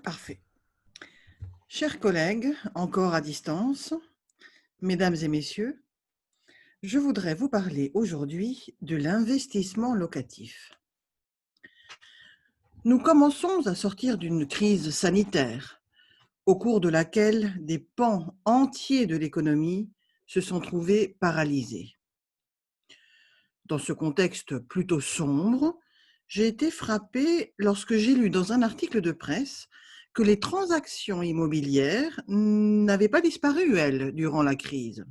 Parfait. Chers collègues, encore à distance, mesdames et messieurs, je voudrais vous parler aujourd'hui de l'investissement locatif. Nous commençons à sortir d'une crise sanitaire, au cours de laquelle des pans entiers de l'économie se sont trouvés paralysés. Dans ce contexte plutôt sombre, j'ai été frappée lorsque j'ai lu dans un article de presse que les transactions immobilières n'avaient pas disparu, elles, durant la crise.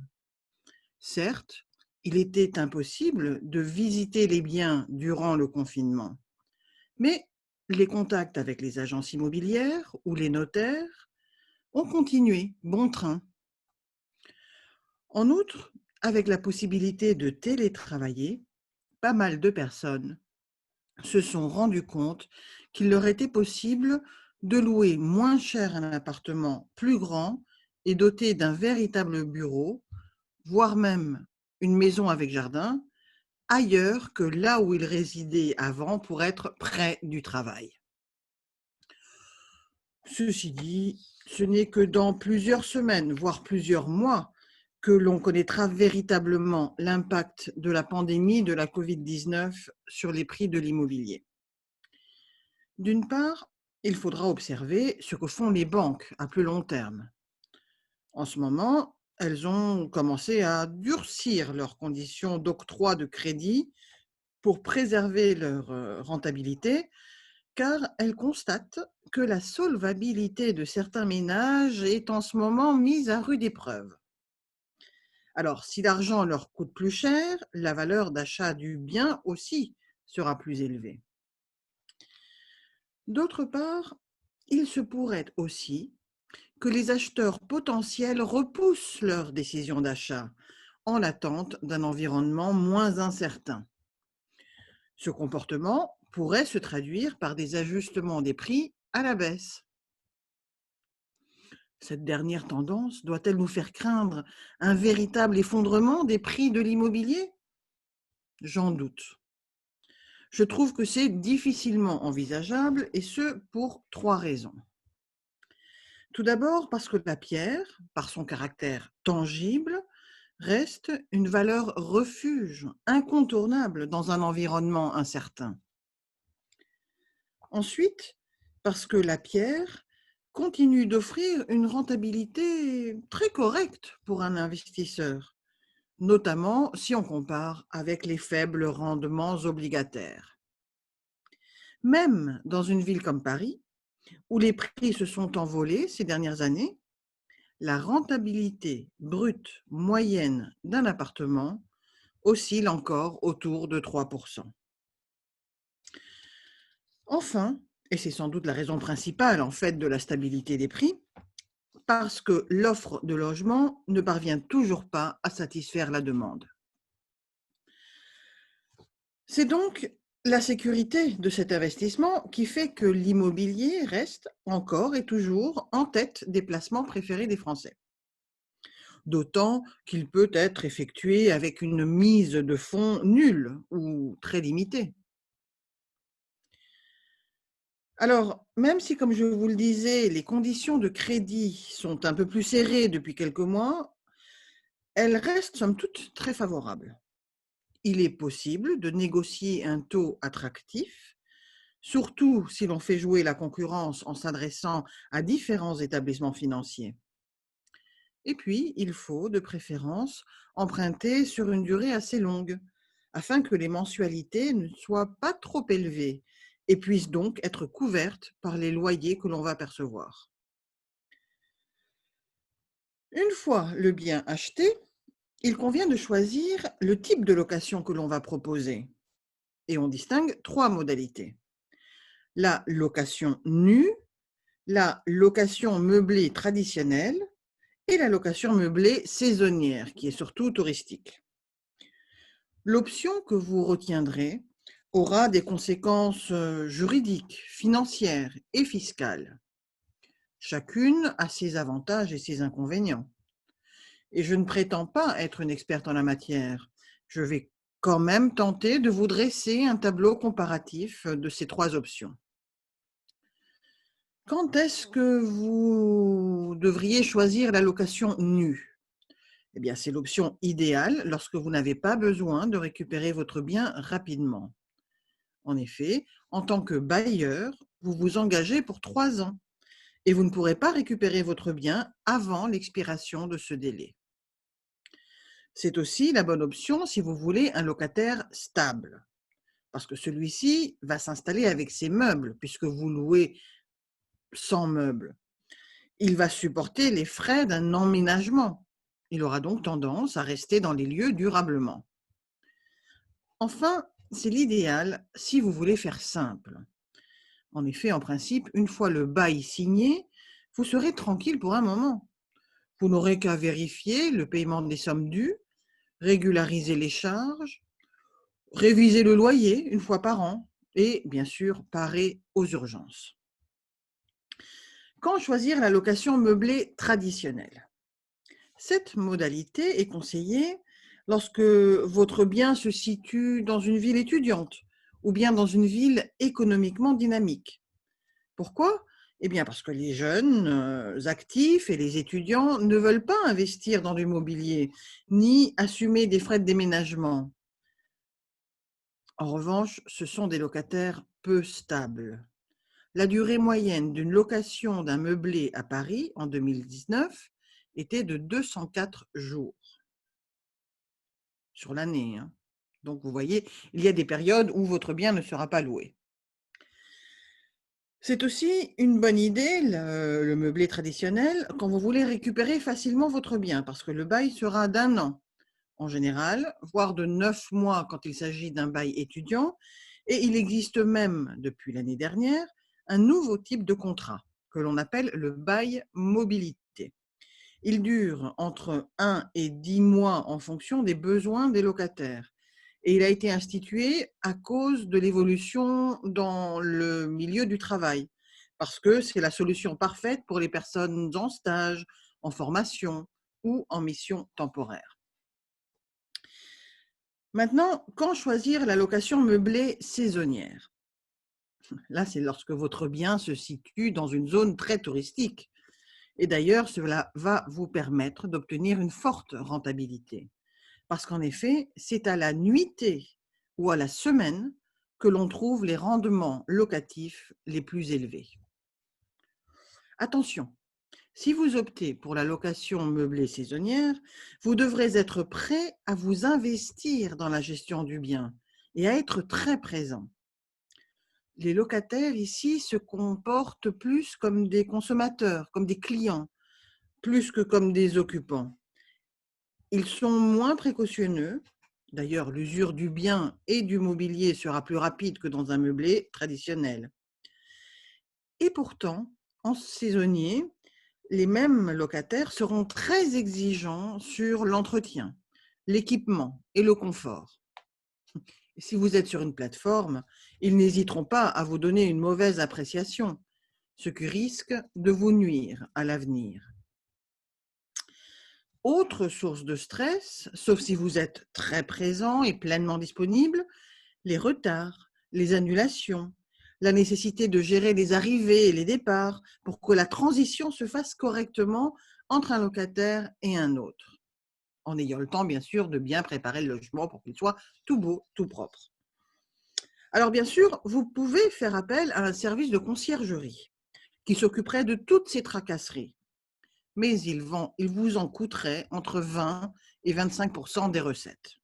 Certes, il était impossible de visiter les biens durant le confinement, mais les contacts avec les agences immobilières ou les notaires ont continué bon train. En outre, avec la possibilité de télétravailler, pas mal de personnes se sont rendus compte qu'il leur était possible de louer moins cher un appartement plus grand et doté d'un véritable bureau, voire même une maison avec jardin, ailleurs que là où ils résidaient avant pour être près du travail. Ceci dit, ce n'est que dans plusieurs semaines, voire plusieurs mois, que l'on connaîtra véritablement l'impact de la pandémie de la Covid-19 sur les prix de l'immobilier. D'une part, il faudra observer ce que font les banques à plus long terme. En ce moment, elles ont commencé à durcir leurs conditions d'octroi de crédit pour préserver leur rentabilité, car elles constatent que la solvabilité de certains ménages est en ce moment mise à rude épreuve. Alors, si l'argent leur coûte plus cher, la valeur d'achat du bien aussi sera plus élevée. D'autre part, il se pourrait aussi que les acheteurs potentiels repoussent leur décision d'achat en l'attente d'un environnement moins incertain. Ce comportement pourrait se traduire par des ajustements des prix à la baisse. Cette dernière tendance doit-elle nous faire craindre un véritable effondrement des prix de l'immobilier? J'en doute. Je trouve que c'est difficilement envisageable, et ce pour trois raisons. Tout d'abord parce que la pierre, par son caractère tangible, reste une valeur refuge incontournable dans un environnement incertain. Ensuite, parce que la pierre continue d'offrir une rentabilité très correcte pour un investisseur, notamment si on compare avec les faibles rendements obligataires. Même dans une ville comme Paris, où les prix se sont envolés ces dernières années, la rentabilité brute moyenne d'un appartement oscille encore autour de 3%. Enfin, et c'est sans doute la raison principale en fait de la stabilité des prix, parce que l'offre de logement ne parvient toujours pas à satisfaire la demande. C'est donc la sécurité de cet investissement qui fait que l'immobilier reste encore et toujours en tête des placements préférés des Français. D'autant qu'il peut être effectué avec une mise de fonds nulle ou très limitée. Alors, même si, comme je vous le disais, les conditions de crédit sont un peu plus serrées depuis quelques mois, elles restent somme toute très favorables. Il est possible de négocier un taux attractif, surtout si l'on fait jouer la concurrence en s'adressant à différents établissements financiers. Et puis, il faut, de préférence, emprunter sur une durée assez longue, afin que les mensualités ne soient pas trop élevées et puissent donc être couvertes par les loyers que l'on va percevoir. Une fois le bien acheté, il convient de choisir le type de location que l'on va proposer. Et on distingue trois modalités. La location nue, la location meublée traditionnelle et la location meublée saisonnière, qui est surtout touristique. L'option que vous retiendrez aura des conséquences juridiques, financières et fiscales. Chacune a ses avantages et ses inconvénients. Et je ne prétends pas être une experte en la matière. Je vais quand même tenter de vous dresser un tableau comparatif de ces trois options. Quand est-ce que vous devriez choisir la location nue? Eh bien, c'est l'option idéale lorsque vous n'avez pas besoin de récupérer votre bien rapidement. En effet, en tant que bailleur, vous vous engagez pour 3 ans et vous ne pourrez pas récupérer votre bien avant l'expiration de ce délai. C'est aussi la bonne option si vous voulez un locataire stable, parce que celui-ci va s'installer avec ses meubles, puisque vous louez sans meubles. Il va supporter les frais d'un emménagement. Il aura donc tendance à rester dans les lieux durablement. Enfin, c'est l'idéal si vous voulez faire simple. En effet, en principe, une fois le bail signé, vous serez tranquille pour un moment. Vous n'aurez qu'à vérifier le paiement des sommes dues, régulariser les charges, réviser le loyer une fois par an et, bien sûr, parer aux urgences. Quand choisir la location meublée traditionnelle? Cette modalité est conseillée lorsque votre bien se situe dans une ville étudiante ou bien dans une ville économiquement dynamique. Pourquoi? Eh bien parce que les jeunes actifs et les étudiants ne veulent pas investir dans du mobilier ni assumer des frais de déménagement. En revanche, ce sont des locataires peu stables. La durée moyenne d'une location d'un meublé à Paris en 2019 était de 204 jours sur l'année, hein. Donc vous voyez, il y a des périodes où votre bien ne sera pas loué. C'est aussi une bonne idée, le meublé traditionnel, quand vous voulez récupérer facilement votre bien, parce que le bail sera d'1 an en général, voire de 9 mois quand il s'agit d'un bail étudiant. Et il existe même, depuis l'année dernière, un nouveau type de contrat que l'on appelle le bail mobilité. Il dure entre 1 et 10 mois en fonction des besoins des locataires. Et il a été institué à cause de l'évolution dans le milieu du travail, parce que c'est la solution parfaite pour les personnes en stage, en formation ou en mission temporaire. Maintenant, quand choisir la location meublée saisonnière? Là, c'est lorsque votre bien se situe dans une zone très touristique. Et d'ailleurs, cela va vous permettre d'obtenir une forte rentabilité. Parce qu'en effet, c'est à la nuitée ou à la semaine que l'on trouve les rendements locatifs les plus élevés. Attention, si vous optez pour la location meublée saisonnière, vous devrez être prêt à vous investir dans la gestion du bien et à être très présent. Les locataires ici se comportent plus comme des consommateurs, comme des clients, plus que comme des occupants. Ils sont moins précautionneux. D'ailleurs, l'usure du bien et du mobilier sera plus rapide que dans un meublé traditionnel. Et pourtant, en saisonnier, les mêmes locataires seront très exigeants sur l'entretien, l'équipement et le confort. Et si vous êtes sur une plateforme, ils n'hésiteront pas à vous donner une mauvaise appréciation, ce qui risque de vous nuire à l'avenir. Autre source de stress, sauf si vous êtes très présent et pleinement disponible, les retards, les annulations, la nécessité de gérer les arrivées et les départs pour que la transition se fasse correctement entre un locataire et un autre, en ayant le temps, bien sûr, de bien préparer le logement pour qu'il soit tout beau, tout propre. Alors, bien sûr, vous pouvez faire appel à un service de conciergerie qui s'occuperait de toutes ces tracasseries, mais il vous en coûterait entre 20 et 25% des recettes.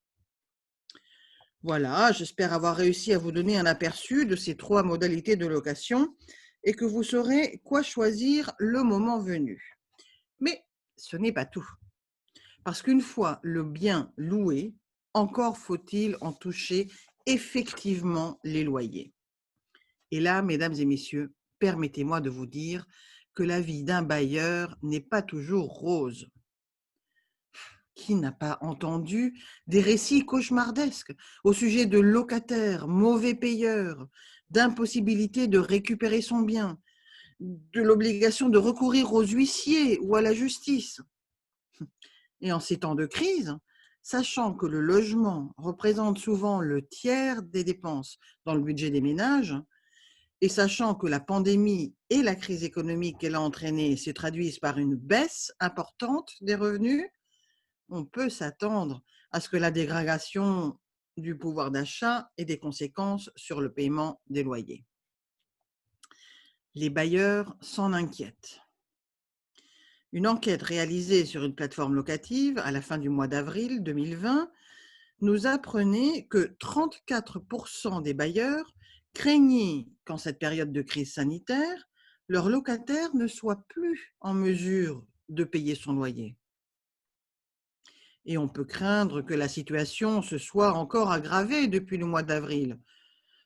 Voilà, j'espère avoir réussi à vous donner un aperçu de ces 3 modalités de location et que vous saurez quoi choisir le moment venu. Mais ce n'est pas tout, parce qu'une fois le bien loué, encore faut-il en toucher effectivement les loyers. Et là, mesdames et messieurs, permettez-moi de vous dire que la vie d'un bailleur n'est pas toujours rose. Qui n'a pas entendu des récits cauchemardesques au sujet de locataires, mauvais payeurs, d'impossibilité de récupérer son bien, de l'obligation de recourir aux huissiers ou à la justice? Et en ces temps de crise, sachant que le logement représente souvent le tiers des dépenses dans le budget des ménages, et sachant que la pandémie et la crise économique qu'elle a entraînée se traduisent par une baisse importante des revenus, on peut s'attendre à ce que la dégradation du pouvoir d'achat ait des conséquences sur le paiement des loyers. Les bailleurs s'en inquiètent. Une enquête réalisée sur une plateforme locative à la fin du mois d'avril 2020 nous apprenait que 34% des bailleurs craignaient qu'en cette période de crise sanitaire, leur locataire ne soit plus en mesure de payer son loyer. Et on peut craindre que la situation se soit encore aggravée depuis le mois d'avril.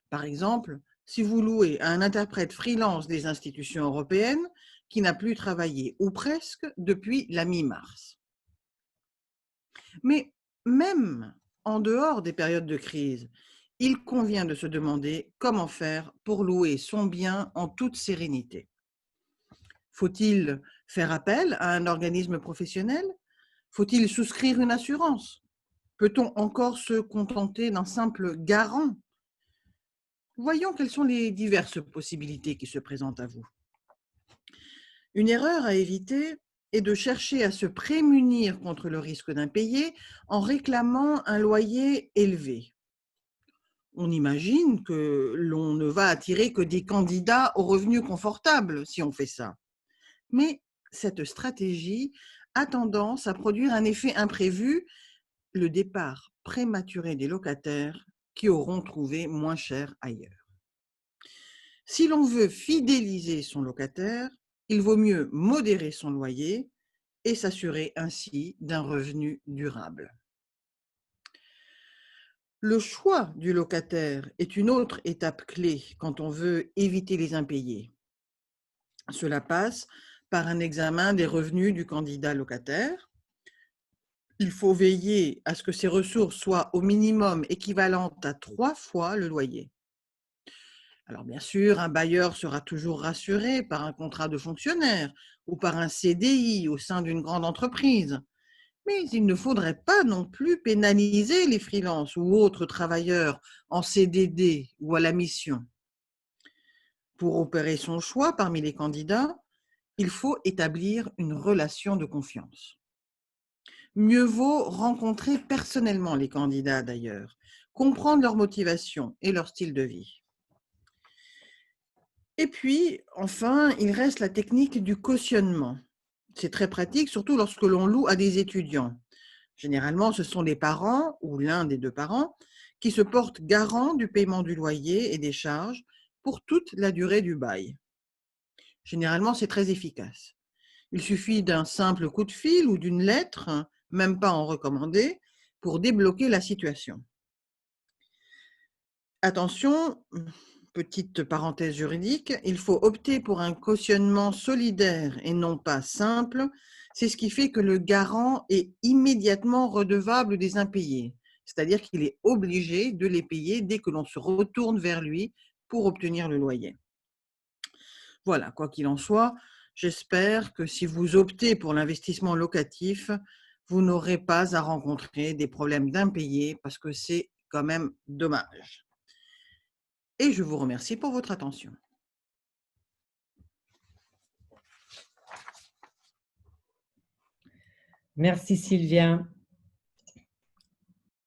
Par exemple, si vous louez à un interprète freelance des institutions européennes qui n'a plus travaillé, ou presque, depuis la mi-mars. Mais même en dehors des périodes de crise, il convient de se demander comment faire pour louer son bien en toute sérénité. Faut-il faire appel à un organisme professionnel? Faut-il souscrire une assurance? Peut-on encore se contenter d'un simple garant? Voyons quelles sont les diverses possibilités qui se présentent à vous. Une erreur à éviter est de chercher à se prémunir contre le risque d'impayé en réclamant un loyer élevé. On imagine que l'on ne va attirer que des candidats aux revenus confortables si on fait ça. Mais cette stratégie a tendance à produire un effet imprévu, le départ prématuré des locataires qui auront trouvé moins cher ailleurs. Si l'on veut fidéliser son locataire, il vaut mieux modérer son loyer et s'assurer ainsi d'un revenu durable. Le choix du locataire est une autre étape clé quand on veut éviter les impayés. Cela passe par un examen des revenus du candidat locataire. Il faut veiller à ce que ses ressources soient au minimum équivalentes à 3 fois le loyer. Alors bien sûr, un bailleur sera toujours rassuré par un contrat de fonctionnaire ou par un CDI au sein d'une grande entreprise. Mais il ne faudrait pas non plus pénaliser les freelances ou autres travailleurs en CDD ou à la mission. Pour opérer son choix parmi les candidats, il faut établir une relation de confiance. Mieux vaut rencontrer personnellement les candidats d'ailleurs, comprendre leur motivation et leur style de vie. Et puis, enfin, il reste la technique du cautionnement. C'est très pratique, surtout lorsque l'on loue à des étudiants. Généralement, ce sont les parents ou l'un des deux parents qui se portent garant du paiement du loyer et des charges pour toute la durée du bail. Généralement, c'est très efficace. Il suffit d'un simple coup de fil ou d'une lettre, même pas en recommandé, pour débloquer la situation. Attention, petite parenthèse juridique, il faut opter pour un cautionnement solidaire et non pas simple. C'est ce qui fait que le garant est immédiatement redevable des impayés, c'est-à-dire qu'il est obligé de les payer dès que l'on se retourne vers lui pour obtenir le loyer. Voilà, quoi qu'il en soit, j'espère que si vous optez pour l'investissement locatif, vous n'aurez pas à rencontrer des problèmes d'impayés parce que c'est quand même dommage. Et je vous remercie pour votre attention. Merci Sylvia.